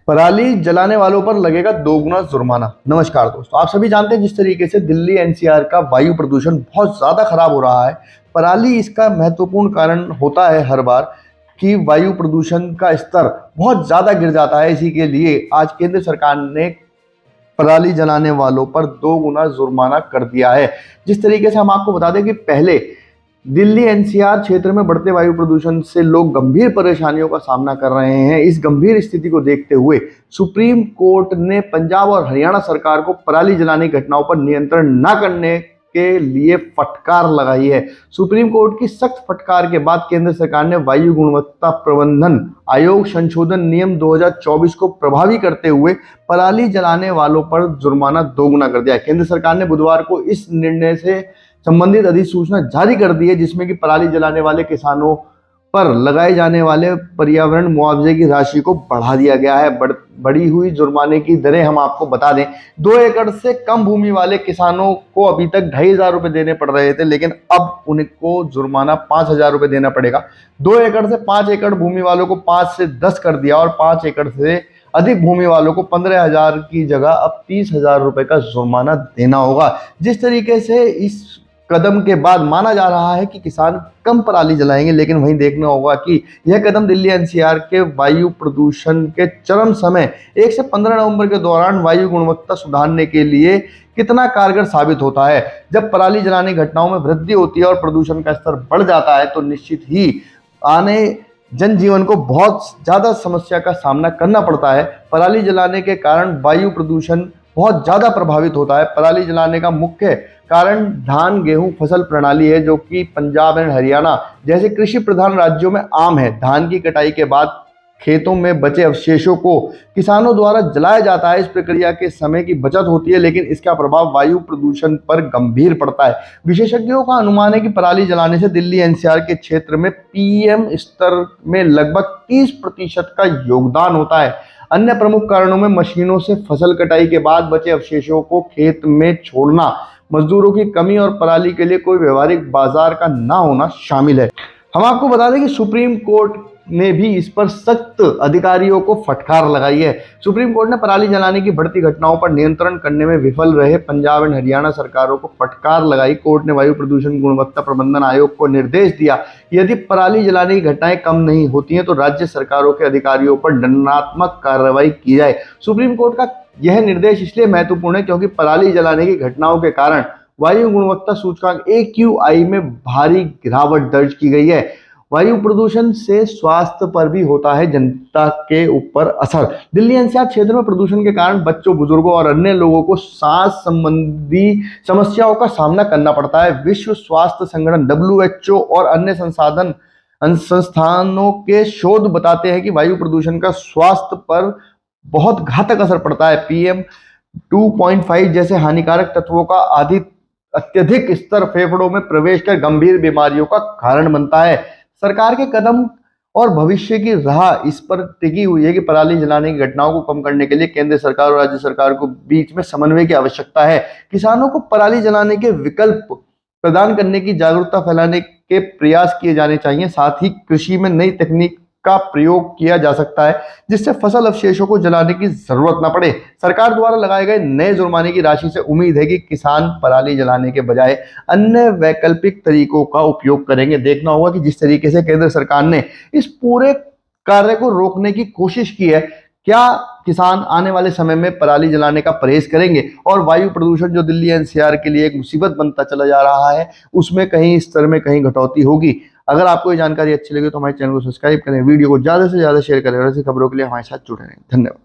पराली जलाने वालों पर लगेगा दोगुना जुर्माना। नमस्कार दोस्तों, आप सभी जानते हैं जिस तरीके से दिल्ली एनसीआर का वायु प्रदूषण बहुत ज़्यादा खराब हो रहा है, पराली इसका महत्वपूर्ण कारण होता है हर बार कि वायु प्रदूषण का स्तर बहुत ज़्यादा गिर जाता है। इसी के लिए आज केंद्र सरकार ने पराली जलाने वालों पर 2 गुना जुर्माना कर दिया है। जिस तरीके से हम आपको बता दें कि पहले दिल्ली एनसीआर क्षेत्र में बढ़ते वायु प्रदूषण से लोग गंभीर परेशानियों का सामना कर रहे हैं। इस गंभीर स्थिति को देखते हुए सुप्रीम कोर्ट ने पंजाब और हरियाणा सरकार को पराली जलाने की घटनाओं पर नियंत्रण न करने के लिए फटकार लगाई है। सुप्रीम कोर्ट की सख्त फटकार के बाद केंद्र सरकार ने वायु गुणवत्ता प्रबंधन आयोग संशोधन नियम 2024 को प्रभावी करते हुए पराली जलाने वालों पर जुर्माना दोगुना कर दिया है। केंद्र सरकार ने बुधवार को इस निर्णय से संबंधित अधिसूचना जारी कर दी है, जिसमें कि पराली जलाने वाले किसानों पर लगाए जाने वाले पर्यावरण मुआवजे की राशि को बढ़ा दिया गया है। बढ़ी हुई जुर्माने की दरें हम आपको बता दें, 2 एकड़ से कम भूमि वाले किसानों को अभी तक 2,500 रुपए देने पड़ रहे थे, लेकिन अब उनको जुर्माना 5,000 रुपए देना पड़ेगा। 2 एकड़ से 5 एकड़ भूमि वालों को 5 से 10 कर दिया और 5 एकड़ से अधिक भूमि वालों को 15,000 की जगह अब 30,000 रुपए का जुर्माना देना होगा। जिस तरीके से इस कदम के बाद माना जा रहा है कि किसान कम पराली जलाएंगे, लेकिन वहीं देखना होगा कि यह कदम दिल्ली एनसीआर के वायु प्रदूषण के चरम समय 1 से 15 नवंबर के दौरान वायु गुणवत्ता सुधारने के लिए कितना कारगर साबित होता है। जब पराली जलाने की घटनाओं में वृद्धि होती है और प्रदूषण का स्तर बढ़ जाता है तो निश्चित ही आने जनजीवन को बहुत ज्यादा समस्या का सामना करना पड़ता है। पराली जलाने के कारण वायु प्रदूषण बहुत ज्यादा प्रभावित होता है। पराली जलाने का मुख्य कारण धान गेहूं फसल प्रणाली है, जो कि पंजाब एंड हरियाणा जैसे कृषि प्रधान राज्यों में आम है। धान की कटाई के बाद खेतों में बचे अवशेषों को किसानों द्वारा जलाया जाता है। इस प्रक्रिया के समय की बचत होती है, लेकिन इसका प्रभाव वायु प्रदूषण पर गंभीर पड़ता है। विशेषज्ञों का अनुमान है कि पराली जलाने से दिल्ली एनसीआर के क्षेत्र में पीएम स्तर में लगभग 30% का योगदान होता है। अन्य प्रमुख कारणों में मशीनों से फसल कटाई के बाद बचे अवशेषों को खेत में छोड़ना, मजदूरों की कमी और पराली के लिए कोई व्यवहारिक बाजार का ना होना शामिल है। हम आपको बता दें कि सुप्रीम कोर्ट ने भी इस पर सख्त अधिकारियों को फटकार लगाई है। सुप्रीम कोर्ट ने पराली जलाने की बढ़ती घटनाओं पर नियंत्रण करने में विफल रहे पंजाब एंड हरियाणा सरकारों को फटकार लगाई। कोर्ट ने वायु प्रदूषण गुणवत्ता प्रबंधन आयोग को निर्देश दिया, यदि पराली जलाने की घटनाएं कम नहीं होती हैं तो राज्य सरकारों के अधिकारियों पर दंडात्मक कार्रवाई की जाए। सुप्रीम कोर्ट का यह निर्देश इसलिए महत्वपूर्ण है क्योंकि पराली जलाने की घटनाओं के कारण वायु गुणवत्ता सूचकांक AQI में भारी गिरावट दर्ज की गई है। वायु प्रदूषण से स्वास्थ्य पर भी होता है जनता के ऊपर असर। दिल्ली एनसीआर क्षेत्र में प्रदूषण के कारण बच्चों, बुजुर्गों और अन्य लोगों को सांस संबंधी समस्याओं का सामना करना पड़ता है। विश्व स्वास्थ्य संगठन WHO और अन्य संस्थानों के शोध बताते हैं कि वायु प्रदूषण का स्वास्थ्य पर बहुत घातक असर पड़ता है। PM 2.5 जैसे हानिकारक तत्वों का अत्यधिक स्तर फेफड़ों में प्रवेश कर गंभीर बीमारियों का कारण बनता है। सरकार के कदम और भविष्य की राह इस पर टिकी हुई है कि पराली जलाने की घटनाओं को कम करने के लिए केंद्र सरकार और राज्य सरकार को बीच में समन्वय की आवश्यकता है। किसानों को पराली जलाने के विकल्प प्रदान करने की जागरूकता फैलाने के प्रयास किए जाने चाहिए। साथ ही कृषि में नई तकनीक का प्रयोग किया जा सकता है जिससे फसल अवशेषों को जलाने की जरूरत न पड़े। सरकार द्वारा लगाए गए नए जुर्माने की राशि से उम्मीद है कि किसान पराली जलाने के बजाय अन्य वैकल्पिक तरीकों का उपयोग करेंगे। देखना होगा कि जिस तरीके से केंद्र सरकार ने इस पूरे कार्य को रोकने की कोशिश की है, क्या किसान आने वाले समय में पराली जलाने का परहेज करेंगे और वायु प्रदूषण जो दिल्ली एनसीआर के लिए एक मुसीबत बनता चला जा रहा है उसमें कहीं स्तर में कहीं कटौती होगी। अगर आपको ये जानकारी अच्छी लगी तो हमारे चैनल को सब्सक्राइब करें, वीडियो को ज़्यादा से ज़्यादा शेयर करें और ऐसी खबरों के लिए हमारे साथ जुड़े रहें। धन्यवाद।